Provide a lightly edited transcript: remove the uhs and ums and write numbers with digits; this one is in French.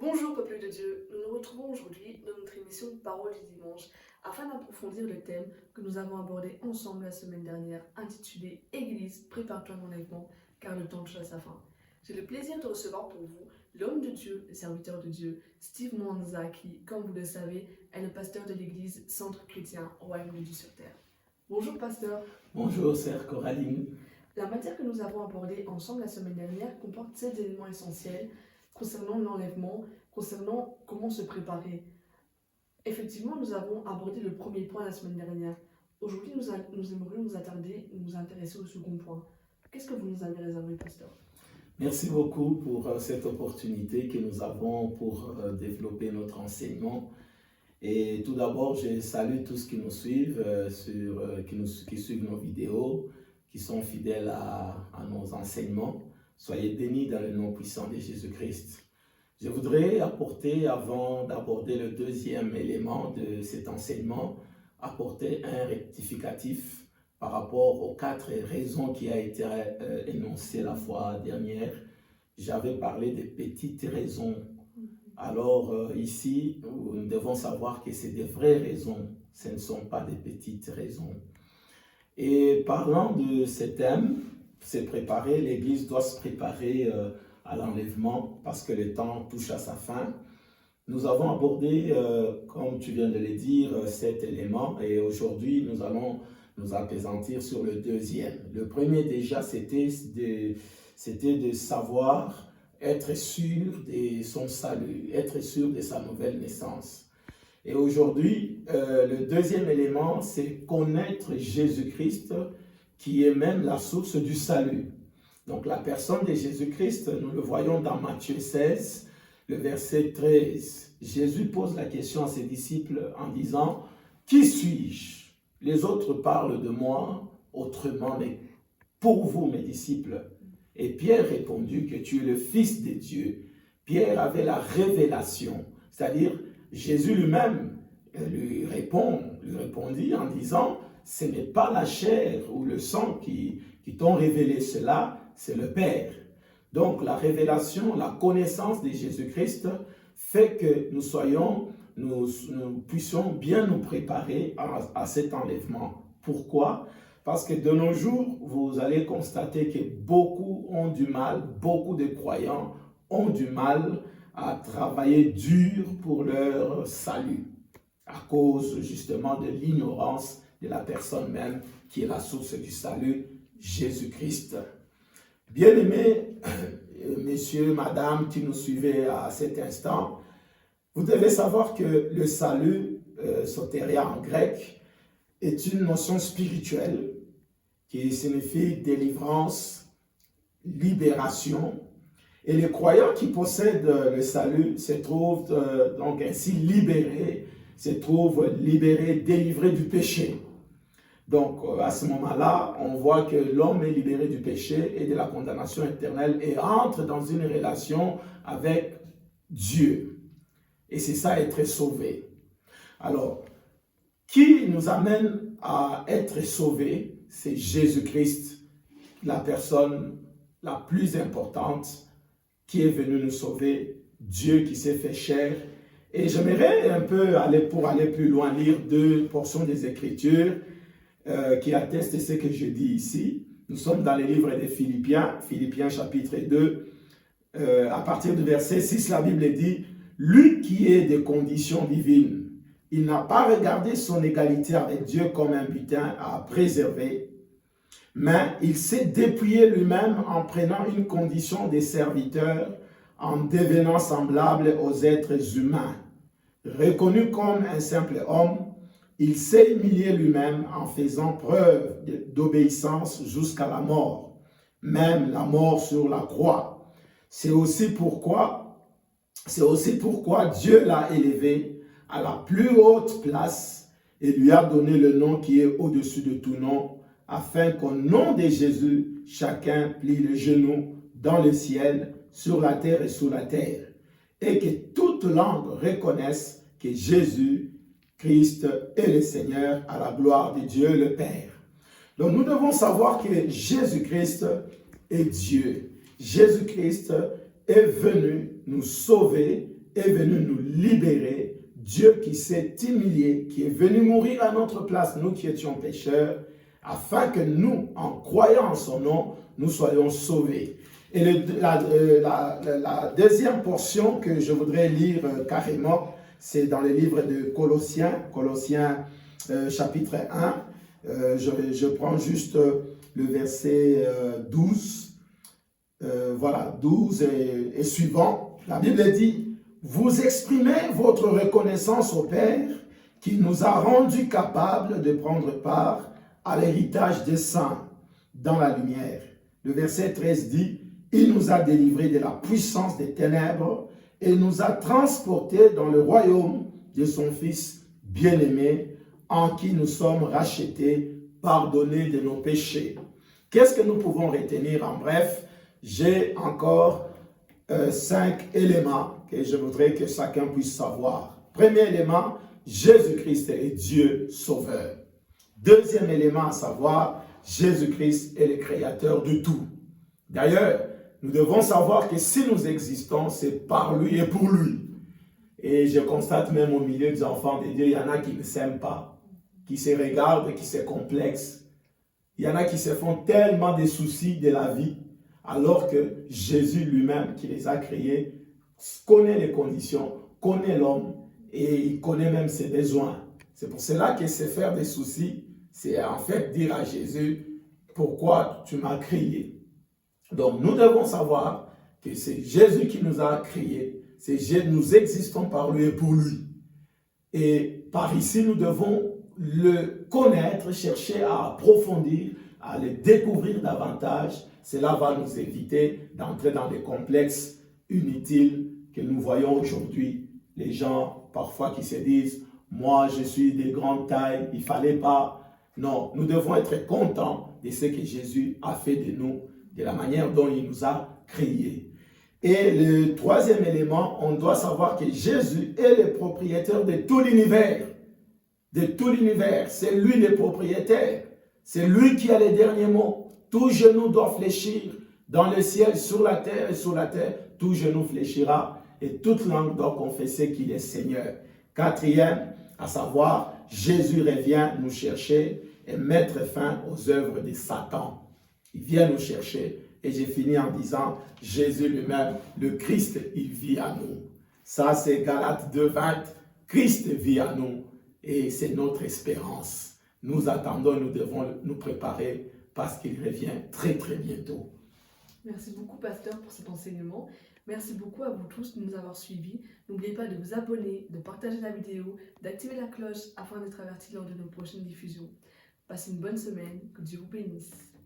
Bonjour peuple de Dieu, nous nous retrouvons aujourd'hui dans notre émission Parole du dimanche afin d'approfondir le thème que nous avons abordé ensemble la semaine dernière intitulé Église, prépare-toi à l'enlèvement car le temps touche à sa fin. J'ai le plaisir de recevoir pour vous l'homme de Dieu, le serviteur de Dieu, Steve Mwanza qui, comme vous le savez, est le pasteur de l'église Centre Chrétien Royaume de Dieu sur Terre. Bonjour pasteur. Bonjour, sœur Coraline. La matière que nous avons abordée ensemble la semaine dernière comporte 7 éléments essentiels concernant l'enlèvement, concernant comment se préparer. Effectivement, nous avons abordé le premier point la semaine dernière. Aujourd'hui, nous aimerions nous intéresser au second point. Qu'est-ce que vous nous avez réservé, pasteur? Merci beaucoup pour cette opportunité que nous avons pour développer notre enseignement. Et tout d'abord, je salue tous qui nous suivent, qui suivent nos vidéos, qui sont fidèles à nos enseignements. Soyez bénis dans le nom puissant de Jésus-Christ. Je voudrais apporter, avant d'aborder le deuxième élément de cet enseignement, apporter un rectificatif par rapport aux 4 raisons qui a été énoncées la fois dernière. J'avais parlé des petites raisons. Alors ici, nous devons savoir que c'est des vraies raisons, ce ne sont pas des petites raisons. Et parlant de ce thème, c'est préparer, l'Église doit se préparer à l'enlèvement parce que le temps touche à sa fin. Nous avons abordé, comme tu viens de le dire, 7 éléments et aujourd'hui nous allons nous appesantir sur le deuxième. Le premier déjà c'était de savoir être sûr de son salut, être sûr de sa nouvelle naissance. Et aujourd'hui, le deuxième élément c'est connaître Jésus-Christ qui est même la source du salut. Donc la personne de Jésus-Christ, nous le voyons dans Matthieu 16, le verset 13. Jésus pose la question à ses disciples en disant « Qui suis-je » Les autres parlent de moi autrement, mais pour vous, mes disciples. Et Pierre répondit que tu es le Fils de Dieu. Pierre avait la révélation, c'est-à-dire Jésus lui-même lui répondit en disant « Ce n'est pas la chair ou le sang qui t'ont révélé cela, c'est le Père. » Donc la révélation, la connaissance de Jésus-Christ fait que nous puissions bien nous préparer à cet enlèvement. Pourquoi? Parce que de nos jours, vous allez constater que beaucoup de croyants ont du mal à travailler dur pour leur salut, à cause justement de l'ignorance de la personne même qui est la source du salut, Jésus-Christ. Bien-aimés, messieurs, madame, qui nous suivez à cet instant, vous devez savoir que le salut, sotéria en grec, est une notion spirituelle qui signifie délivrance, libération. Et les croyants qui possèdent le salut se trouvent donc ainsi libérés, délivrés du péché. Donc à ce moment-là, on voit que l'homme est libéré du péché et de la condamnation éternelle et entre dans une relation avec Dieu. Et c'est ça, être sauvé. Alors, qui nous amène à être sauvés? C'est Jésus-Christ, la personne la plus importante qui est venue nous sauver, Dieu qui s'est fait chair. Et j'aimerais un peu, pour aller plus loin, lire 2 portions des Écritures qui attestent ce que je dis ici. Nous sommes dans le livre des Philippiens, Philippiens chapitre 2, à partir du verset 6, la Bible dit « Lui qui est de condition divine, il n'a pas regardé son égalité avec Dieu comme un butin à préserver, mais il s'est dépouillé lui-même en prenant une condition de serviteur, en devenant semblable aux êtres humains. Reconnu comme un simple homme, il s'est humilié lui-même en faisant preuve d'obéissance jusqu'à la mort, même la mort sur la croix. C'est aussi pourquoi Dieu l'a élevé à la plus haute place et lui a donné le nom qui est au-dessus de tout nom, afin qu'au nom de Jésus, chacun plie le genou dans le ciel, sur la terre et sous la terre, et que toute langue reconnaisse que Jésus-Christ est le Seigneur, à la gloire de Dieu le Père. Donc nous devons savoir que Jésus-Christ est Dieu. Jésus-Christ est venu nous sauver est venu nous libérer, Dieu qui s'est humilié, qui est venu mourir à notre place, nous qui étions pécheurs, afin que nous, en croyant en son nom, nous soyons sauvés. Et la deuxième portion que je voudrais lire carrément, c'est dans le livre de Colossiens, chapitre 1. Je prends juste le verset 12. Voilà, 12 et suivant. La Bible dit, « Vous exprimez votre reconnaissance au Père qui nous a rendus capables de prendre part à l'héritage des saints dans la lumière. » Le verset 13 dit, « Il nous a délivrés de la puissance des ténèbres et nous a transportés dans le royaume de son Fils bien-aimé, en qui nous sommes rachetés, pardonnés de nos péchés. » Qu'est-ce que nous pouvons retenir en bref? J'ai encore 5 éléments que je voudrais que chacun puisse savoir. Premier élément, Jésus-Christ est Dieu sauveur. Deuxième élément à savoir, Jésus-Christ est le créateur de tout. D'ailleurs, nous devons savoir que si nous existons, c'est par lui et pour lui. Et je constate même au milieu des enfants de Dieu, il y en a qui ne s'aiment pas, qui se regardent, qui se complexent. Il y en a qui se font tellement des soucis de la vie, alors que Jésus lui-même, qui les a créés, connaît les conditions, connaît l'homme et il connaît même ses besoins. C'est pour cela que se faire des soucis, c'est en fait dire à Jésus, pourquoi tu m'as créé? Donc nous devons savoir que c'est Jésus qui nous a créés, nous existons par lui et pour lui. Et par ici, nous devons le connaître, chercher à approfondir, à le découvrir davantage. Cela va nous éviter d'entrer dans des complexes inutiles que nous voyons aujourd'hui. Les gens, parfois, qui se disent, moi, je suis de grande taille, il ne fallait pas. Non, nous devons être contents de ce que Jésus a fait de nous, de la manière dont il nous a créés. Et le troisième élément, on doit savoir que Jésus est le propriétaire de tout l'univers. De tout l'univers. C'est lui le propriétaire. C'est lui qui a les derniers mots. Tout genou doit fléchir dans le ciel, sur la terre et sur la terre. Tout genou fléchira et toute langue doit confesser qu'il est Seigneur. Quatrième, à savoir, Jésus revient nous chercher et mettre fin aux œuvres de Satan. Il vient nous chercher. Et j'ai fini en disant, Jésus lui-même, le Christ, il vit à nous. Ça, c'est Galates 2:20. Christ vit à nous et c'est notre espérance. Nous attendons, nous devons nous préparer parce qu'il revient très très bientôt. Merci beaucoup, pasteur, pour cet enseignement. Merci beaucoup à vous tous de nous avoir suivis. N'oubliez pas de vous abonner, de partager la vidéo, d'activer la cloche afin d'être averti lors de nos prochaines diffusions. Passez une bonne semaine, que Dieu vous bénisse.